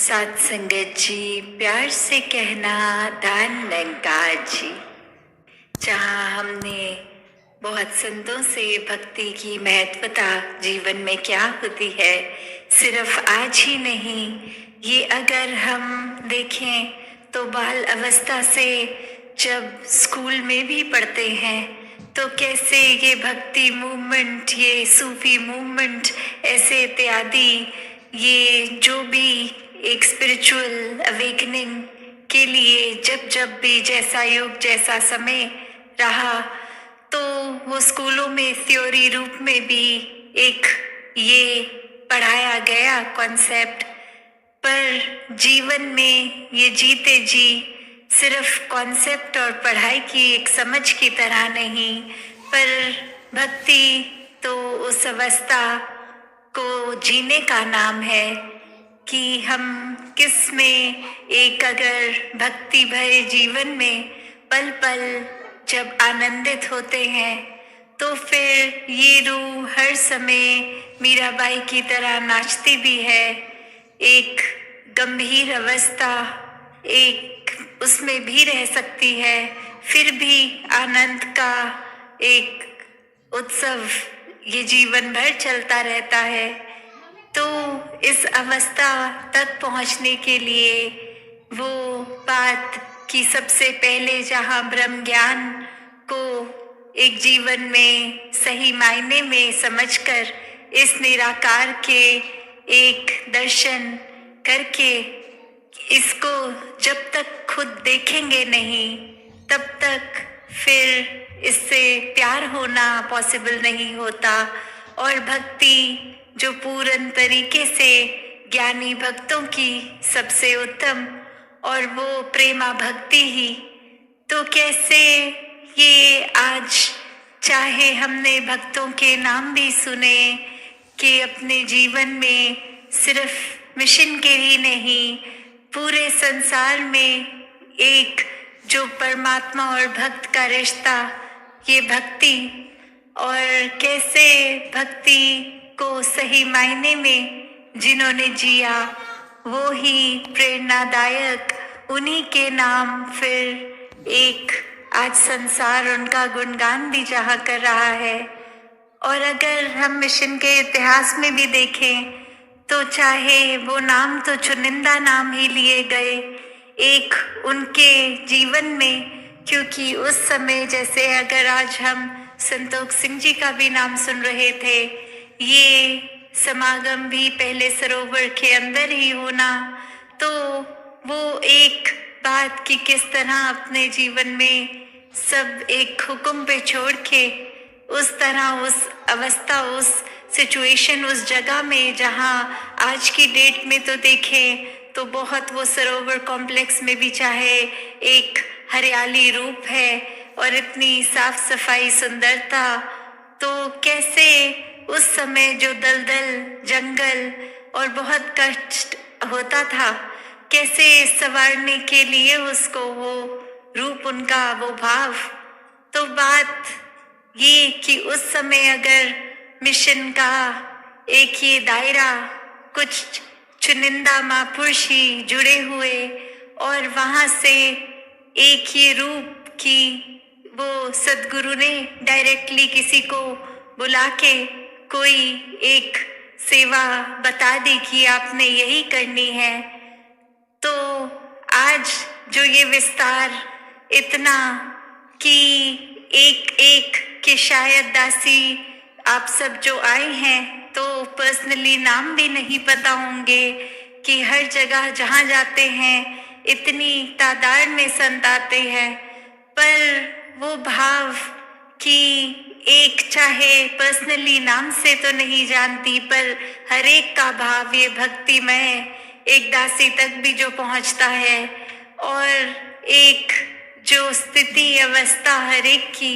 सात संगत जी, प्यार से कहना दान निरंकार जी। जहाँ हमने बहुत संतों से भक्ति की महत्वता जीवन में क्या होती है, सिर्फ आज ही नहीं, ये अगर हम देखें तो बाल अवस्था से जब स्कूल में भी पढ़ते हैं तो कैसे ये भक्ति मूवमेंट, ये सूफी मूवमेंट, ऐसे इत्यादि, ये जो भी एक स्पिरिचुअल अवेकनिंग के लिए जब जब भी जैसा युग जैसा समय रहा तो वो स्कूलों में थ्योरी रूप में भी एक ये पढ़ाया गया कॉन्सेप्ट, पर जीवन में ये जीते जी सिर्फ कॉन्सेप्ट और पढ़ाई की एक समझ की तरह नहीं, पर भक्ति तो उस अवस्था को जीने का नाम है कि हम किस में एक अगर भक्ति भरे जीवन में पल पल जब आनंदित होते हैं तो फिर ये रूह हर समय मीराबाई की तरह नाचती भी है। एक गंभीर अवस्था एक उसमें भी रह सकती है, फिर भी आनंद का एक उत्सव ये जीवन भर चलता रहता है। तो इस अवस्था तक पहुंचने के लिए वो बात कि सबसे पहले जहाँ ब्रह्म ज्ञान को एक जीवन में सही मायने में समझकर इस निराकार के एक दर्शन करके इसको जब तक खुद देखेंगे नहीं तब तक फिर इससे प्यार होना पॉसिबल नहीं होता। और भक्ति जो पूर्ण तरीके से ज्ञानी भक्तों की सबसे उत्तम और वो प्रेमा भक्ति ही, तो कैसे ये आज चाहे हमने भक्तों के नाम भी सुने कि अपने जीवन में सिर्फ मिशन के ही नहीं, पूरे संसार में एक जो परमात्मा और भक्त का रिश्ता, ये भक्ति, और कैसे भक्ति को सही मायने में जिन्होंने जिया वो ही प्रेरणादायक, उन्हीं के नाम फिर एक आज संसार उनका गुणगान भी जहाँ कर रहा है। और अगर हम मिशन के इतिहास में भी देखें तो चाहे वो नाम तो चुनिंदा नाम ही लिए गए एक उनके जीवन में, क्योंकि उस समय जैसे अगर आज हम संतोष सिंह जी का भी नाम सुन रहे थे, ये समागम भी पहले सरोवर के अंदर ही होना, तो वो एक बात कि किस तरह अपने जीवन में सब एक हुक्म पे छोड़ के उस तरह उस अवस्था, उस सिचुएशन, उस जगह में जहाँ आज की डेट में तो देखें तो बहुत वो सरोवर कॉम्प्लेक्स में भी चाहे एक हरियाली रूप है और इतनी साफ सफाई सुंदरता, तो कैसे उस समय जो दलदल जंगल और बहुत कष्ट होता था, कैसे संवारने के लिए उसको वो रूप उनका वो भाव। तो बात ये कि उस समय अगर मिशन का एक ये दायरा कुछ चुनिंदा महापुरुष ही जुड़े हुए और वहाँ से एक ये रूप की वो सदगुरु ने डायरेक्टली किसी को बुला के कोई एक सेवा बता दी कि आपने यही करनी है, तो आज जो ये विस्तार इतना कि एक एक के शायद दासी आप सब जो आए हैं तो पर्सनली नाम भी नहीं पता होंगे कि हर जगह जहाँ जाते हैं इतनी तादाद में संत आते हैं, पर वो भाव कि एक चाहे पर्सनली नाम से तो नहीं जानती पर हर एक का भाव ये भक्तिमय एक दासी तक भी जो पहुंचता है और एक जो स्थिति अवस्था हर एक की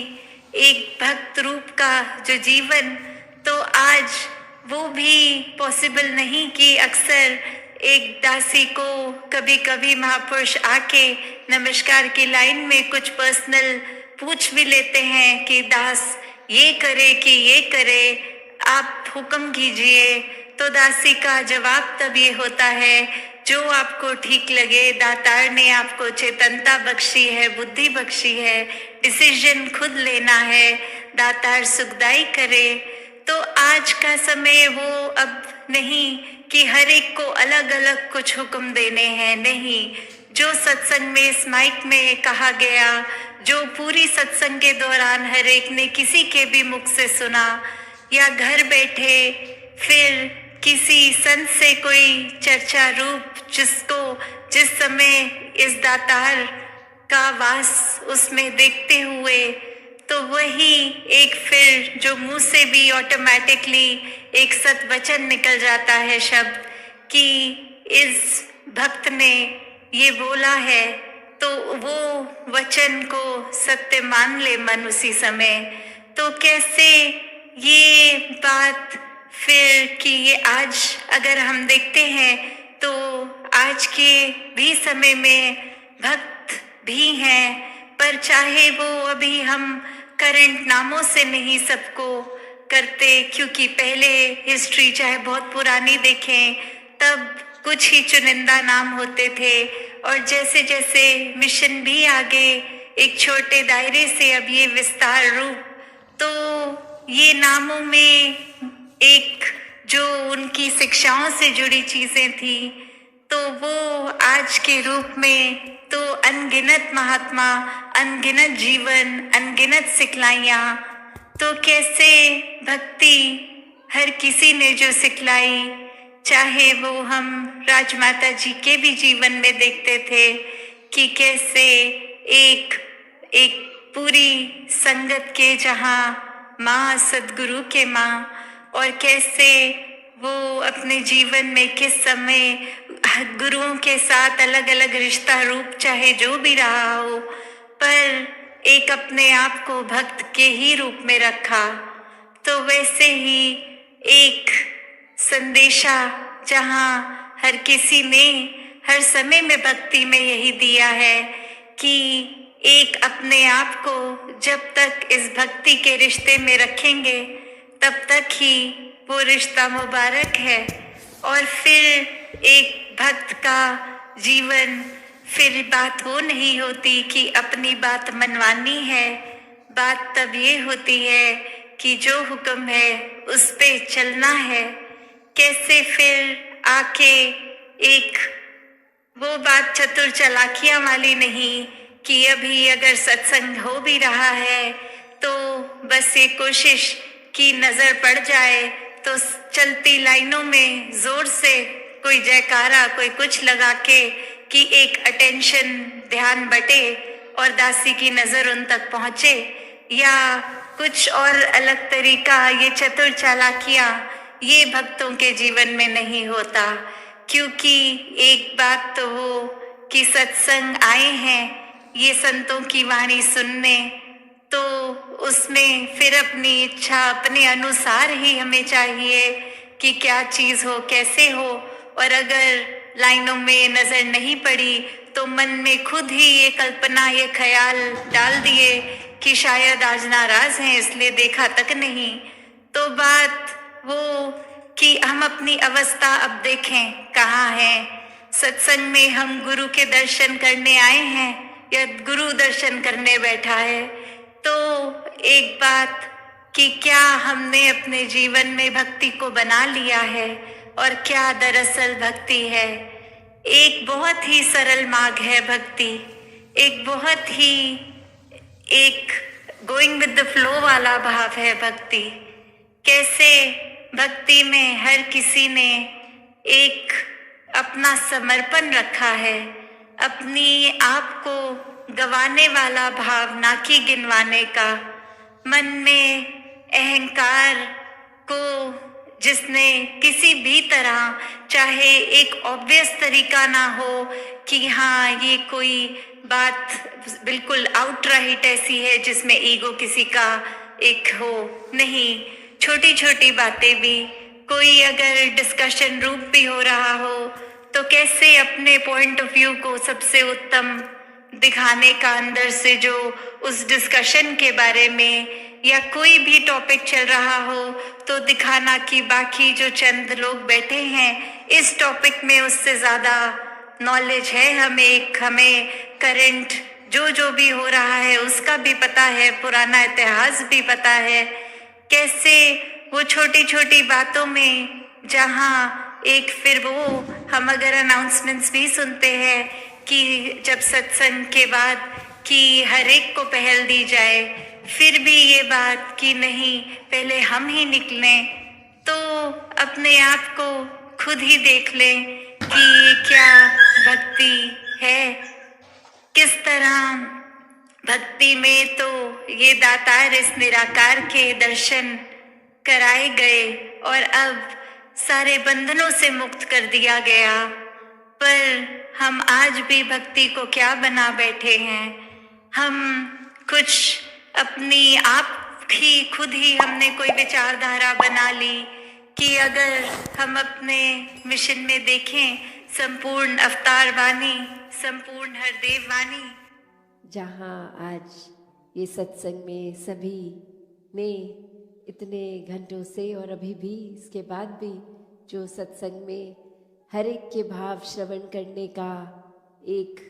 एक भक्त रूप का जो जीवन, तो आज वो भी पॉसिबल नहीं कि अक्सर एक दासी को कभी कभी महापुरुष आके नमस्कार की लाइन में कुछ पर्सनल पूछ भी लेते हैं कि दास ये करे कि ये करे, आप हुक्म कीजिए, तो दासी का जवाब तब ये होता है जो आपको ठीक लगे। दातार ने आपको चेतनता बख्शी है, बुद्धि बख्शी है, डिसीजन खुद लेना है, दातार सुखदाई करे। तो आज का समय वो अब नहीं कि हर एक को अलग अलग कुछ हुक्म देने हैं, नहीं। जो सत्संग में इस माइक में कहा गया, जो पूरी सत्संग के दौरान हर एक ने किसी के भी मुख से सुना या घर बैठे फिर किसी संत से कोई चर्चा रूप जिसको जिस समय इस दातार का वास उसमें देखते हुए, तो वही एक फिर जो मुंह से भी ऑटोमेटिकली एक सत वचन निकल जाता है शब्द कि इस भक्त ने ये बोला है, तो वो वचन को सत्य मान ले मन उसी समय। तो कैसे ये बात फिर कि ये आज अगर हम देखते हैं तो आज के भी समय में भक्त भी हैं, पर चाहे वो अभी हम करंट नामों से नहीं सबको करते, क्योंकि पहले हिस्ट्री चाहे बहुत पुरानी देखें तब कुछ ही चुनिंदा नाम होते थे, और जैसे जैसे मिशन भी आगे एक छोटे दायरे से अब ये विस्तार रूप, तो ये नामों में एक जो उनकी शिक्षाओं से जुड़ी चीजें थी, तो वो आज के रूप में तो अनगिनत महात्मा, अनगिनत जीवन, अनगिनत सिखलाइयाँ। तो कैसे भक्ति हर किसी ने जो सिखलाई, चाहे वो हम राजमाता जी के भी जीवन में देखते थे कि कैसे एक पूरी संगत के जहाँ माँ सदगुरु के माँ, और कैसे वो अपने जीवन में किस समय गुरुओं के साथ अलग अलग रिश्ता रूप चाहे जो भी रहा हो, पर एक अपने आप को भक्त के ही रूप में रखा। तो वैसे ही एक संदेशा जहाँ हर किसी ने हर समय में भक्ति में यही दिया है कि एक अपने आप को जब तक इस भक्ति के रिश्ते में रखेंगे तब तक ही वो रिश्ता मुबारक है। और फिर एक भक्त का जीवन फिर बात हो नहीं होती कि अपनी बात मनवानी है, बात तब ये होती है कि जो हुक्म है उस पे चलना है। कैसे फिर आके एक वो बात चतुर चालाकियां वाली नहीं कि अभी अगर सत्संग हो भी रहा है तो बस ये कोशिश की नजर पड़ जाए तो चलती लाइनों में जोर से कोई जयकारा कोई कुछ लगा के कि एक अटेंशन ध्यान बटे और दासी की नजर उन तक पहुंचे, या कुछ और अलग तरीका, ये चतुर चालाकियां ये भक्तों के जीवन में नहीं होता। क्योंकि एक बात तो वो कि सत्संग आए हैं ये संतों की वाणी सुनने, तो उसमें फिर अपनी इच्छा अपने अनुसार ही हमें चाहिए कि क्या चीज हो कैसे हो। और अगर लाइनों में नजर नहीं पड़ी तो मन में खुद ही ये कल्पना ये ख्याल डाल दिए कि शायद आज नाराज हैं इसलिए देखा तक नहीं। तो बात वो कि हम अपनी अवस्था अब देखें कहाँ है। सत्संग में हम गुरु के दर्शन करने आए हैं या गुरु दर्शन करने बैठा है। तो एक बात कि क्या हमने अपने जीवन में भक्ति को बना लिया है और क्या दरअसल भक्ति है। एक बहुत ही सरल मार्ग है भक्ति, एक बहुत ही एक गोइंग विद द फ्लो वाला भाव है भक्ति। कैसे भक्ति में हर किसी ने एक अपना समर्पण रखा है, अपनी आप को गवाने वाला भाव ना कि गिनवाने का। मन में अहंकार को जिसने किसी भी तरह, चाहे एक ऑब्वियस तरीका ना हो कि हाँ ये कोई बात बिल्कुल आउटराइट ऐसी है जिसमें ईगो किसी का एक हो, नहीं, छोटी छोटी बातें भी, कोई अगर डिस्कशन रूप भी हो रहा हो तो कैसे अपने पॉइंट ऑफ व्यू को सबसे उत्तम दिखाने का अंदर से, जो उस डिस्कशन के बारे में या कोई भी टॉपिक चल रहा हो तो दिखाना कि बाकी जो चंद लोग बैठे हैं इस टॉपिक में उससे ज्यादा नॉलेज है, हमें करंट जो जो भी हो रहा है उसका भी पता है, पुराना इतिहास भी पता है। कैसे वो छोटी छोटी बातों में, जहाँ एक फिर वो हम अगर अनाउंसमेंट्स भी सुनते हैं कि जब सत्संग के बाद कि हर एक को पहल दी जाए, फिर भी ये बात कि नहीं पहले हम ही निकलें, तो अपने आप को खुद ही देख लें कि ये क्या भक्ति है। किस तरह भक्ति में तो ये दातार इस निराकार के दर्शन कराए गए और अब सारे बंधनों से मुक्त कर दिया गया, पर हम आज भी भक्ति को क्या बना बैठे हैं। हम कुछ अपनी आप ही खुद ही हमने कोई विचारधारा बना ली कि अगर हम अपने मिशन में देखें संपूर्ण अवतार वाणी, संपूर्ण हरदेव वाणी, जहाँ आज ये सत्संग में सभी ने इतने घंटों से और अभी भी इसके बाद भी जो सत्संग में हर एक के भाव श्रवण करने का एक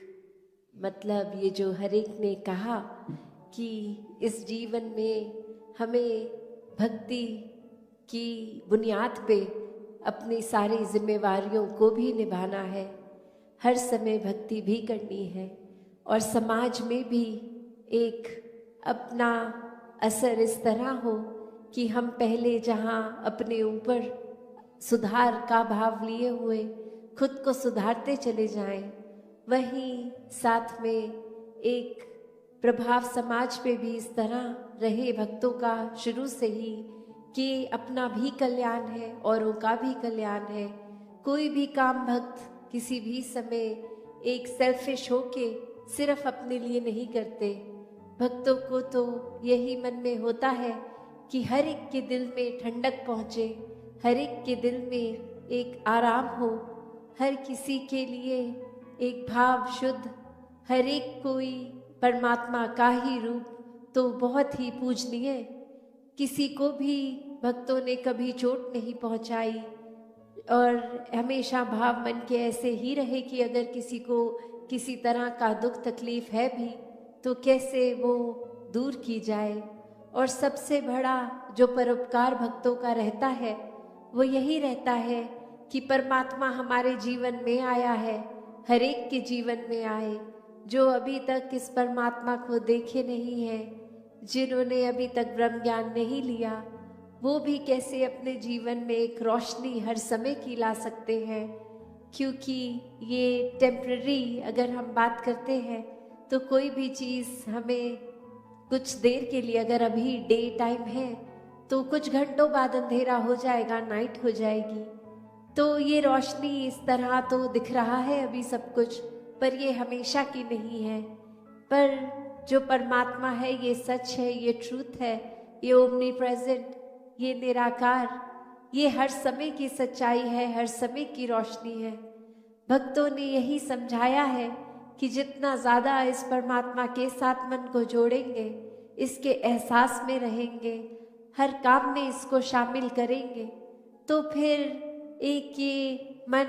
मतलब, ये जो हर एक ने कहा कि इस जीवन में हमें भक्ति की बुनियाद पे अपनी सारी जिम्मेवारियों को भी निभाना है, हर समय भक्ति भी करनी है और समाज में भी एक अपना असर इस तरह हो कि हम पहले जहाँ अपने ऊपर सुधार का भाव लिए हुए खुद को सुधारते चले जाएं, वहीं साथ में एक प्रभाव समाज पे भी इस तरह रहे भक्तों का शुरू से ही कि अपना भी कल्याण है, औरों का भी कल्याण है। कोई भी काम भक्त किसी भी समय एक सेल्फिश होके सिर्फ अपने लिए नहीं करते। भक्तों को तो यही मन में होता है कि हर एक के दिल में ठंडक पहुँचे, हर एक के दिल में एक आराम हो, हर किसी के लिए एक भाव शुद्ध, हर एक कोई परमात्मा का ही रूप तो बहुत ही पूजनीय। किसी को भी भक्तों ने कभी चोट नहीं पहुंचाई और हमेशा भाव मन के ऐसे ही रहे कि अगर किसी को किसी तरह का दुख तकलीफ है भी तो कैसे वो दूर की जाए। और सबसे बड़ा जो परोपकार भक्तों का रहता है वो यही रहता है कि परमात्मा हमारे जीवन में आया है, हर एक के जीवन में आए। जो अभी तक इस परमात्मा को देखे नहीं है, जिन्होंने अभी तक ब्रह्म ज्ञान नहीं लिया, वो भी कैसे अपने जीवन में एक रोशनी हर समय की ला सकते हैं। क्योंकि ये टेम्पररी अगर हम बात करते हैं तो कोई भी चीज़ हमें कुछ देर के लिए, अगर अभी डे टाइम है तो कुछ घंटों बाद अंधेरा हो जाएगा, नाइट हो जाएगी। तो ये रोशनी इस तरह तो दिख रहा है अभी सब कुछ, पर ये हमेशा की नहीं है। पर जो परमात्मा है ये सच है, ये ट्रूथ है, ये ओमनी प्रेजेंट, ये निराकार, ये हर समय की सच्चाई है, हर समय की रोशनी है। भक्तों ने यही समझाया है कि जितना ज़्यादा इस परमात्मा के साथ मन को जोड़ेंगे, इसके एहसास में रहेंगे, हर काम में इसको शामिल करेंगे, तो फिर एक ये मन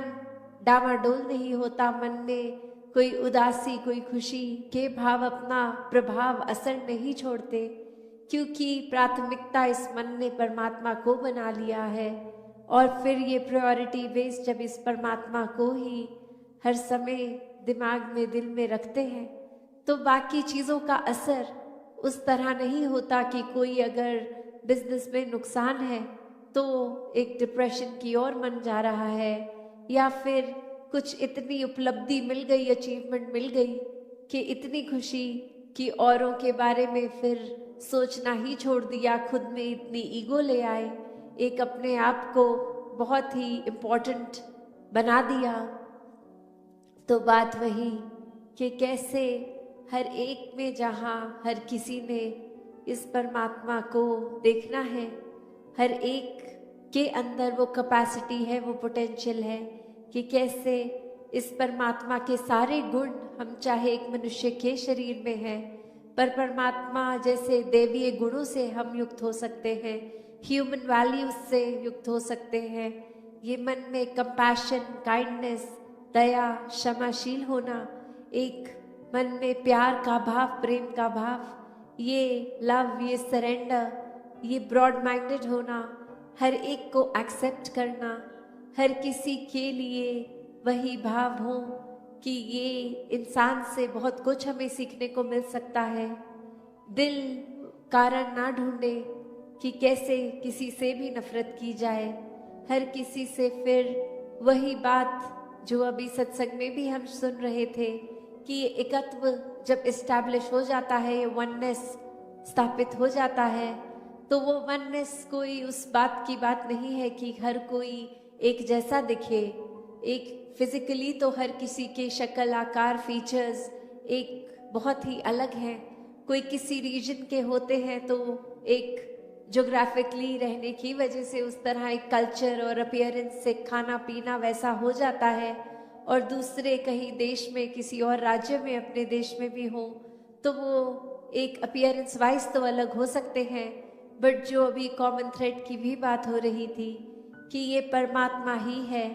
डामाडोल नहीं होता, मन में कोई उदासी, कोई खुशी के भाव अपना प्रभाव असर नहीं छोड़ते, क्योंकि प्राथमिकता इस मन ने परमात्मा को बना लिया है। और फिर ये प्रायोरिटी बेस जब इस परमात्मा को ही हर समय दिमाग में, दिल में रखते हैं, तो बाकी चीज़ों का असर उस तरह नहीं होता कि कोई अगर बिजनेस में नुकसान है तो एक डिप्रेशन की ओर मन जा रहा है, या फिर कुछ इतनी उपलब्धि मिल गई, अचीवमेंट मिल गई कि इतनी खुशी कि औरों के बारे में फिर सोचना ही छोड़ दिया, खुद में इतनी ईगो ले आए, एक अपने आप को बहुत ही इम्पोर्टेंट बना दिया। तो बात वही कि कैसे हर एक में, जहाँ हर किसी ने इस परमात्मा को देखना है, हर एक के अंदर वो कैपेसिटी है, वो पोटेंशियल है कि कैसे इस परमात्मा के सारे गुण, हम चाहे एक मनुष्य के शरीर में हैं, पर परमात्मा जैसे देवीय गुणों से हम युक्त हो सकते हैं, ह्यूमन वैल्यूज से युक्त हो सकते हैं। ये मन में कंपैशन, काइंडनेस, दया, क्षमाशील होना, एक मन में प्यार का भाव, प्रेम का भाव, ये लव, ये सरेंडर, ये ब्रॉड माइंडेड होना, हर एक को एक्सेप्ट करना, हर किसी के लिए वही भाव हो कि ये इंसान से बहुत कुछ हमें सीखने को मिल सकता है। दिल कारण ना ढूंढे कि कैसे किसी से भी नफरत की जाए, हर किसी से फिर वही बात जो अभी सत्संग में भी हम सुन रहे थे कि ये एकत्व जब इस्टेब्लिश हो जाता है, ये वननेस स्थापित हो जाता है, तो वो वननेस कोई उस बात की बात नहीं है कि हर कोई एक जैसा दिखे। एक फिजिकली तो हर किसी के शक्ल, आकार, फीचर्स एक बहुत ही अलग हैं। कोई किसी रीजन के होते हैं तो एक ज्योग्राफिकली रहने की वजह से उस तरह एक कल्चर और अपीयरेंस से खाना पीना वैसा हो जाता है, और दूसरे कहीं देश में, किसी और राज्य में, अपने देश में भी हो तो वो एक अपीयरेंस वाइज तो अलग हो सकते हैं। बट जो अभी कॉमन थ्रेड की भी बात हो रही थी कि ये परमात्मा ही है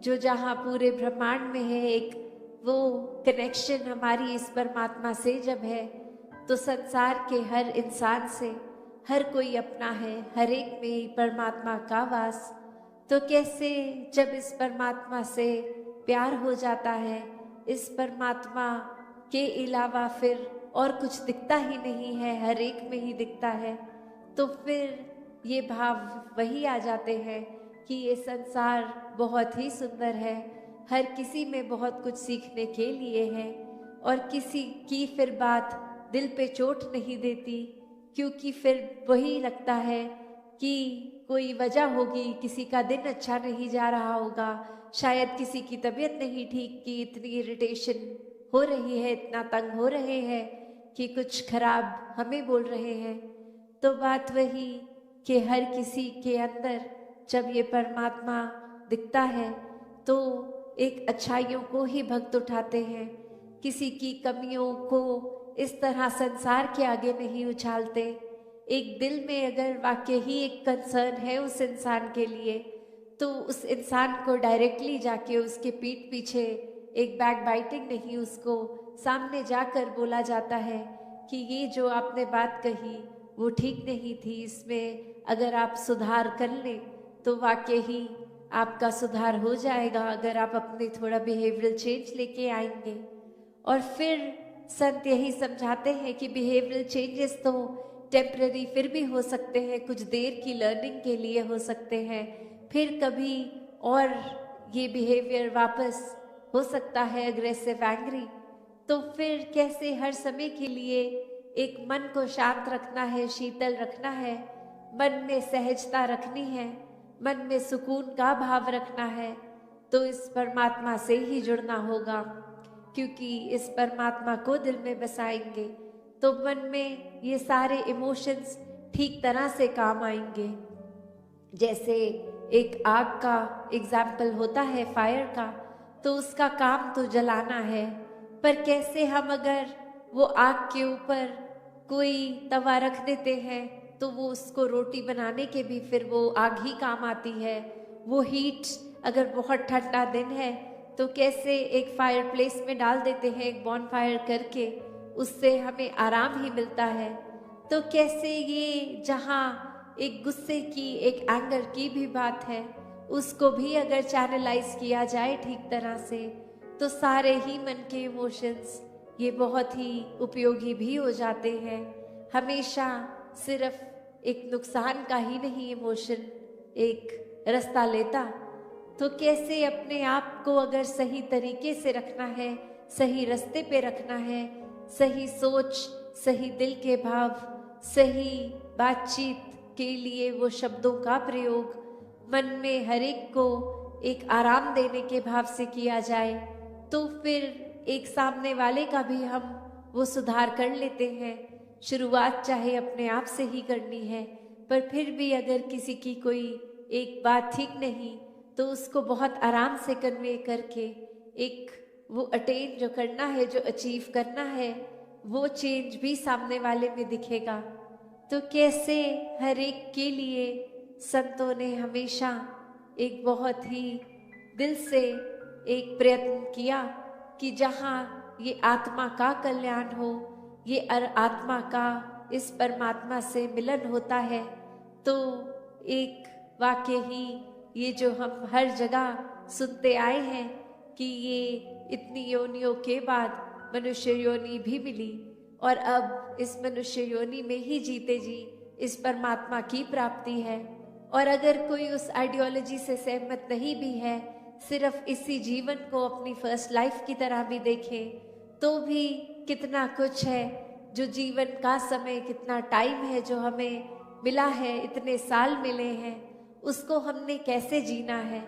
जो जहाँ पूरे ब्रह्मांड में है, एक वो कनेक्शन हमारी इस परमात्मा से जब है तो संसार के हर इंसान से हर कोई अपना है, हर एक में ही परमात्मा का वास। तो कैसे जब इस परमात्मा से प्यार हो जाता है, इस परमात्मा के अलावा फिर और कुछ दिखता ही नहीं है, हर एक में ही दिखता है, तो फिर ये भाव वही आ जाते हैं कि ये संसार बहुत ही सुंदर है, हर किसी में बहुत कुछ सीखने के लिए है, और किसी की फिर बात दिल पे चोट नहीं देती, क्योंकि फिर वही लगता है कि कोई वजह होगी, किसी का दिन अच्छा नहीं जा रहा होगा, शायद किसी की तबीयत नहीं ठीक कि इतनी इरिटेशन हो रही है, इतना तंग हो रहे हैं कि कुछ खराब हमें बोल रहे हैं। तो बात वही कि हर किसी के अंदर जब ये परमात्मा दिखता है तो एक अच्छाइयों को ही भक्त उठाते हैं, किसी की कमियों को इस तरह संसार के आगे नहीं उछालते। एक दिल में अगर वाकई ही एक कंसर्न है उस इंसान के लिए तो उस इंसान को डायरेक्टली जाके उसके पीठ पीछे एक बैक बाइटिंग नहीं, उसको सामने जाकर बोला जाता है कि ये जो आपने बात कही वो ठीक नहीं थी, इसमें अगर आप सुधार कर लें तो वाकई ही आपका सुधार हो जाएगा, अगर आप अपने थोड़ा बिहेवियरल चेंज लेके आएंगे। और फिर संत यही समझाते हैं कि बिहेवियरल चेंजेस तो टेम्पररी फिर भी हो सकते हैं, कुछ देर की लर्निंग के लिए हो सकते हैं, फिर कभी और ये बिहेवियर वापस हो सकता है अग्रेसिव, एंग्री। तो फिर कैसे हर समय के लिए एक मन को शांत रखना है, शीतल रखना है, मन में सहजता रखनी है, मन में सुकून का भाव रखना है, तो इस परमात्मा से ही जुड़ना होगा, क्योंकि इस परमात्मा को दिल में बसाएंगे तो मन में ये सारे इमोशंस ठीक तरह से काम आएंगे। जैसे एक आग का एग्जाम्पल होता है, फायर का, तो उसका काम तो जलाना है, पर कैसे हम अगर वो आग के ऊपर कोई तवा रख देते हैं तो वो उसको रोटी बनाने के भी फिर वो आग ही काम आती है। वो हीट अगर बहुत ठंडा दिन है तो कैसे एक फायर प्लेस में डाल देते हैं, एक बॉन फायर करके, उससे हमें आराम ही मिलता है। तो कैसे ये जहाँ एक गुस्से की, एक एंगर की भी बात है, उसको भी अगर चैनलाइज किया जाए ठीक तरह से तो सारे ही मन के इमोशंस ये बहुत ही उपयोगी भी हो जाते हैं। हमेशा सिर्फ एक नुकसान का ही नहीं इमोशन एक रास्ता लेता। तो कैसे अपने आप को अगर सही तरीके से रखना है, सही रास्ते पे रखना है, सही सोच, सही दिल के भाव, सही बातचीत के लिए वो शब्दों का प्रयोग मन में हर एक को एक आराम देने के भाव से किया जाए तो फिर एक सामने वाले का भी हम वो सुधार कर लेते हैं। शुरुआत चाहे अपने आप से ही करनी है, पर फिर भी अगर किसी की कोई एक बात ठीक नहीं तो उसको बहुत आराम से कन्वे करके एक वो अटेन जो करना है, जो अचीव करना है, वो चेंज भी सामने वाले में दिखेगा। तो कैसे हर एक के लिए संतों ने हमेशा एक बहुत ही दिल से एक प्रयत्न किया कि जहाँ ये आत्मा का कल्याण हो, ये आत्मा का इस परमात्मा से मिलन होता है, तो एक वाक्य ही ये जो हम हर जगह सुनते आए हैं कि ये इतनी योनियों के बाद मनुष्य योनि भी मिली और अब इस मनुष्य योनि में ही जीते जी इस परमात्मा की प्राप्ति है। और अगर कोई उस आइडियोलॉजी से सहमत नहीं भी है, सिर्फ इसी जीवन को अपनी फर्स्ट लाइफ की तरह भी देखे, तो भी कितना कुछ है जो जीवन का समय, कितना टाइम है जो हमें मिला है, इतने साल मिले हैं, उसको हमने कैसे जीना है,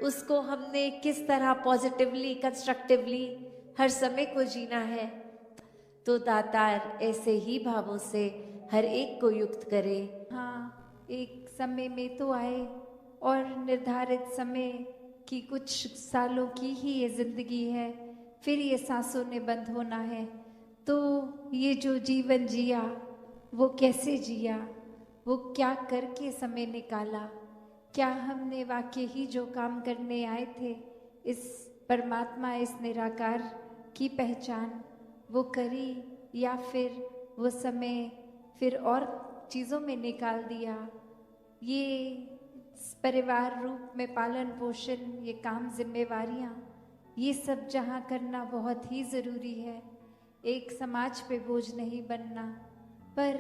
उसको हमने किस तरह पॉजिटिवली, कंस्ट्रक्टिवली हर समय को जीना है। तो दातार ऐसे ही भावों से हर एक को युक्त करे। हाँ, एक समय में तो आए और निर्धारित समय की कुछ सालों की ही ये जिंदगी है, फिर ये सांसों ने बंद होना है। तो ये जो जीवन जिया वो कैसे जिया, वो क्या करके समय निकाला, क्या हमने वाकई ही जो काम करने आए थे इस परमात्मा, इस निराकार की पहचान वो करी, या फिर वो समय फिर और चीज़ों में निकाल दिया। ये परिवार रूप में पालन पोषण, ये काम, जिम्मेवारियाँ, ये सब जहाँ करना बहुत ही ज़रूरी है, एक समाज पे बोझ नहीं बनना। पर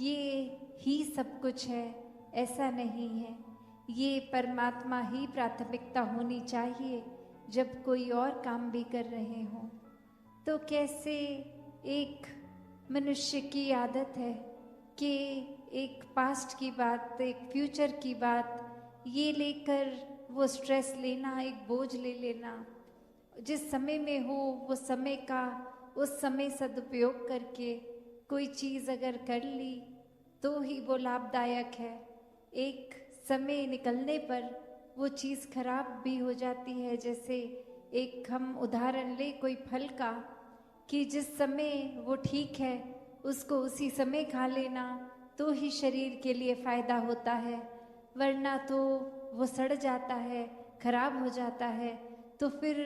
ये ही सब कुछ है ऐसा नहीं है, ये परमात्मा ही प्राथमिकता होनी चाहिए जब कोई और काम भी कर रहे हों। तो कैसे एक मनुष्य की आदत है कि एक पास्ट की बात, एक फ्यूचर की बात ये लेकर वो स्ट्रेस लेना, एक बोझ ले लेना, जिस समय में हो वो समय का उस समय सदुपयोग करके कोई चीज़ अगर कर ली तो ही वो लाभदायक है। एक समय निकलने पर वो चीज़ खराब भी हो जाती है। जैसे एक हम उदाहरण ले कोई फल का, कि जिस समय वो ठीक है उसको उसी समय खा लेना तो ही शरीर के लिए फ़ायदा होता है, वरना तो वो सड़ जाता है, खराब हो जाता है, तो फिर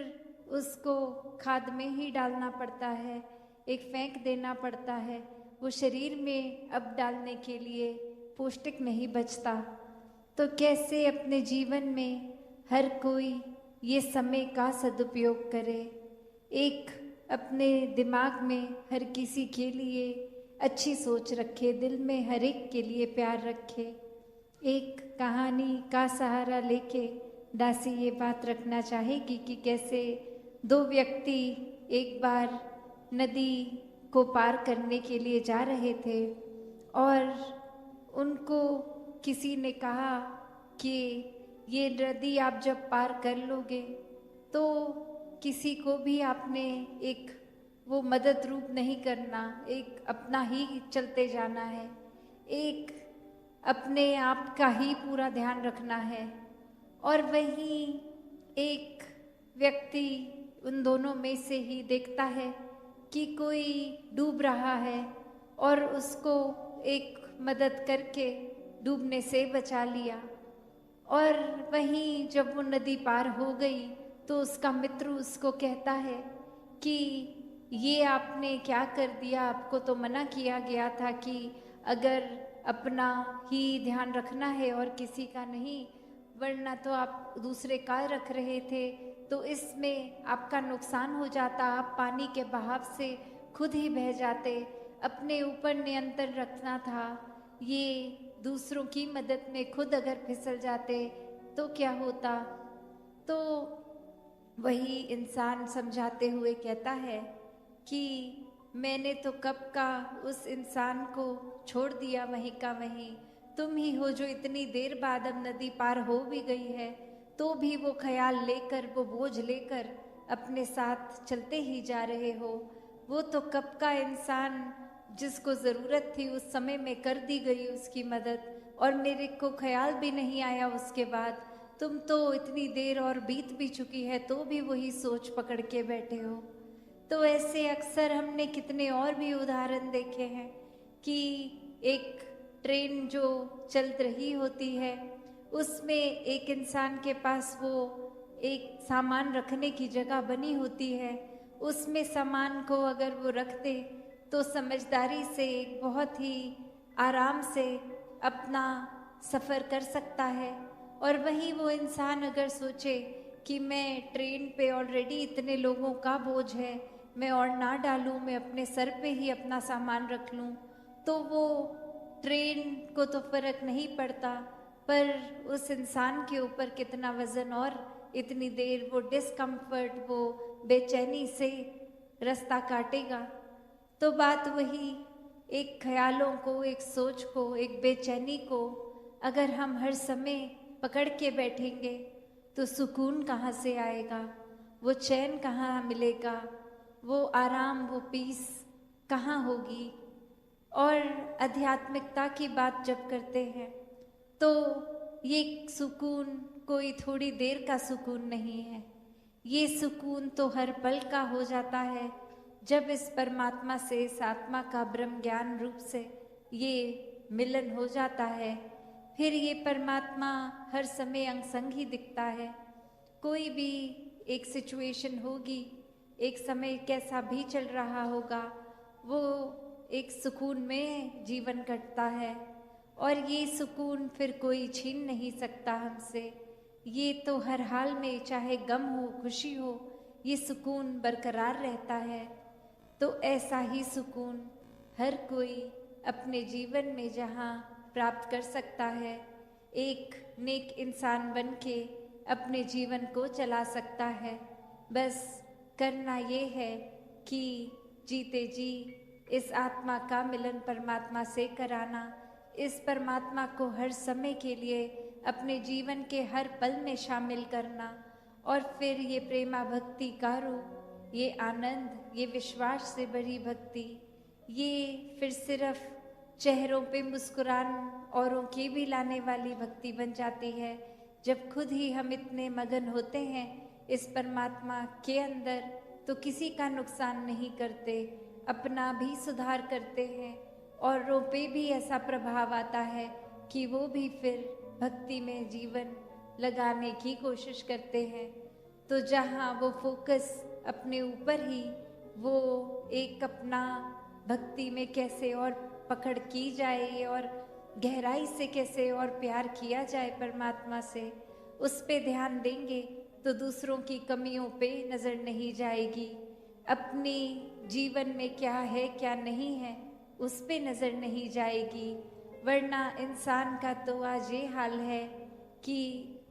उसको खाद में ही डालना पड़ता है, एक फेंक देना पड़ता है, वो शरीर में अब डालने के लिए पौष्टिक नहीं बचता। तो कैसे अपने जीवन में हर कोई ये समय का सदुपयोग करे, एक अपने दिमाग में हर किसी के लिए अच्छी सोच रखे, दिल में हर एक के लिए प्यार रखे। एक कहानी का सहारा लेके दासी ये बात रखना चाहेगी कि कैसे दो व्यक्ति एक बार नदी को पार करने के लिए जा रहे थे और उनको किसी ने कहा कि ये नदी आप जब पार कर लोगे तो किसी को भी आपने एक वो मदद रूप नहीं करना, एक अपना ही चलते जाना है, एक अपने आप का ही पूरा ध्यान रखना है। और वहीं एक व्यक्ति उन दोनों में से ही देखता है कि कोई डूब रहा है और उसको एक मदद करके डूबने से बचा लिया। और वहीं जब वो नदी पार हो गई तो उसका मित्र उसको कहता है कि ये आपने क्या कर दिया, आपको तो मना किया गया था कि अगर अपना ही ध्यान रखना है और किसी का नहीं, वरना तो आप दूसरे का रख रहे थे, तो इसमें आपका नुकसान हो जाता, आप पानी के बहाव से खुद ही बह जाते, अपने ऊपर नियंत्रण रखना था, ये दूसरों की मदद में खुद अगर फिसल जाते तो क्या होता। तो वही इंसान समझाते हुए कहता है कि मैंने तो कब का उस इंसान को छोड़ दिया वहीं का वहीं, तुम ही हो जो इतनी देर बाद अब नदी पार हो भी गई है तो भी वो ख्याल लेकर, वो बोझ लेकर अपने साथ चलते ही जा रहे हो। वो तो कब का इंसान जिसको ज़रूरत थी उस समय में कर दी गई उसकी मदद, और मेरे को ख्याल भी नहीं आया उसके बाद, तुम तो इतनी देर और बीत भी चुकी है तो भी वही सोच पकड़ के बैठे हो। तो ऐसे अक्सर हमने कितने और भी उदाहरण देखे हैं कि एक ट्रेन जो चल रही होती है उसमें एक इंसान के पास वो एक सामान रखने की जगह बनी होती है, उसमें सामान को अगर वो रख दे तो समझदारी से एक बहुत ही आराम से अपना सफ़र कर सकता है। और वहीं वो इंसान अगर सोचे कि मैं ट्रेन पे ऑलरेडी इतने लोगों का बोझ है, मैं और ना डालूं, मैं अपने सर पे ही अपना सामान रख लूं, तो वो ट्रेन को तो फर्क नहीं पड़ता, पर उस इंसान के ऊपर कितना वजन और इतनी देर वो डिस्कम्फर्ट, वो बेचैनी से रास्ता काटेगा। तो बात वही, एक ख्यालों को, एक सोच को, एक बेचैनी को अगर हम हर समय पकड़ के बैठेंगे तो सुकून कहाँ से आएगा, वो चैन कहाँ मिलेगा, वो आराम, वो पीस कहाँ होगी। और आध्यात्मिकता की बात जब करते हैं तो ये सुकून कोई थोड़ी देर का सुकून नहीं है, ये सुकून तो हर पल का हो जाता है जब इस परमात्मा से, इस आत्मा का ब्रह्म ज्ञान रूप से ये मिलन हो जाता है। फिर ये परमात्मा हर समय अंग संग ही दिखता है। कोई भी एक सिचुएशन होगी, एक समय कैसा भी चल रहा होगा, वो एक सुकून में जीवन कटता है और ये सुकून फिर कोई छीन नहीं सकता हमसे। ये तो हर हाल में, चाहे गम हो, खुशी हो, ये सुकून बरकरार रहता है। तो ऐसा ही सुकून हर कोई अपने जीवन में जहाँ प्राप्त कर सकता है, एक नेक इंसान बन के अपने जीवन को चला सकता है। बस करना ये है कि जीते जी इस आत्मा का मिलन परमात्मा से कराना, इस परमात्मा को हर समय के लिए अपने जीवन के हर पल में शामिल करना, और फिर ये प्रेमा भक्ति का रूप, ये आनंद, ये विश्वास से भरी भक्ति, ये फिर सिर्फ चेहरों पे मुस्कुरान औरों की भी लाने वाली भक्ति बन जाती है जब खुद ही हम इतने मगन होते हैं इस परमात्मा के अंदर, तो किसी का नुकसान नहीं करते, अपना भी सुधार करते हैं, औरों पे भी ऐसा प्रभाव आता है कि वो भी फिर भक्ति में जीवन लगाने की कोशिश करते हैं। तो जहाँ वो फोकस अपने ऊपर ही, वो एक अपना भक्ति में कैसे और पकड़ की जाए और गहराई से कैसे और प्यार किया जाए परमात्मा से, उस पे ध्यान देंगे तो दूसरों की कमियों पे नज़र नहीं जाएगी, अपने जीवन में क्या है क्या नहीं है उस पे नज़र नहीं जाएगी। वरना इंसान का तो आज ये हाल है कि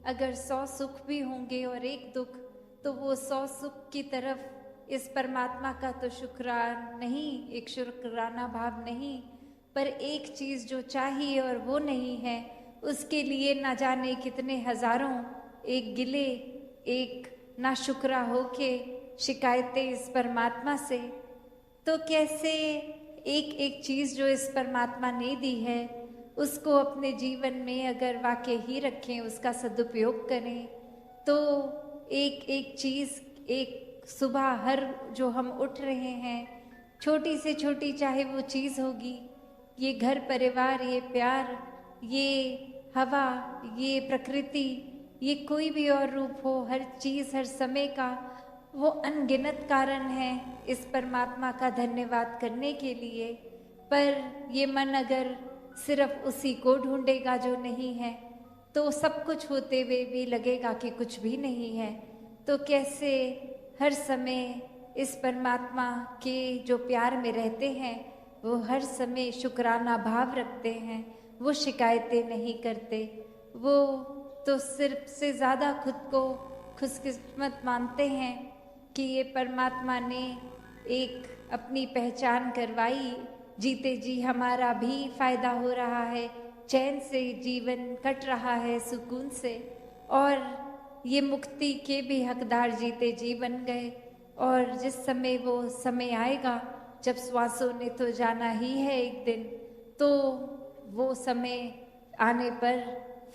अगर 100 सुख भी होंगे और एक दुख, तो वो 100 सुख की तरफ इस परमात्मा का तो शुक्राना नहीं, एक शुक्राना भाव नहीं, पर एक चीज़ जो चाहिए और वो नहीं है, उसके लिए ना जाने कितने हजारों एक गिले, एक नाशुक्रा होके शिकायतें इस परमात्मा से। तो कैसे एक एक चीज़ जो इस परमात्मा ने दी है उसको अपने जीवन में अगर वाकई ही रखें, उसका सदुपयोग करें, तो एक एक चीज़, एक सुबह हर जो हम उठ रहे हैं, छोटी से छोटी चाहे वो चीज़ होगी, ये घर परिवार, ये प्यार, ये हवा, ये प्रकृति, ये कोई भी और रूप हो, हर चीज़ हर समय का वो अनगिनत कारण है इस परमात्मा का धन्यवाद करने के लिए। पर ये मन अगर सिर्फ उसी को ढूंढेगा जो नहीं है, तो सब कुछ होते हुए भी लगेगा कि कुछ भी नहीं है। तो कैसे हर समय इस परमात्मा के जो प्यार में रहते हैं वो हर समय शुक्राना भाव रखते हैं, वो शिकायतें नहीं करते, वो तो सिर्फ से ज़्यादा खुद को खुशकिस्मत मानते हैं कि ये परमात्मा ने एक अपनी पहचान करवाई, जीते जी हमारा भी फायदा हो रहा है, चैन से जीवन कट रहा है सुकून से, और ये मुक्ति के भी हकदार जीते जी बन गए। और जिस समय वो समय आएगा जब श्वासों ने तो जाना ही है एक दिन, तो वो समय आने पर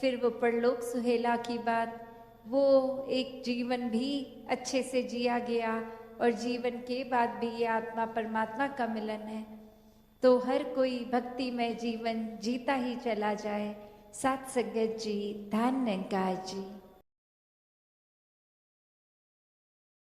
फिर वो परलोक सुहेला की बात, वो एक जीवन भी अच्छे से जिया गया और जीवन के बाद भी ये आत्मा परमात्मा का मिलन है। तो हर कोई भक्तिमय जीवन जीता ही चला जाए। साथ संगत जी, धन्यवाद जी।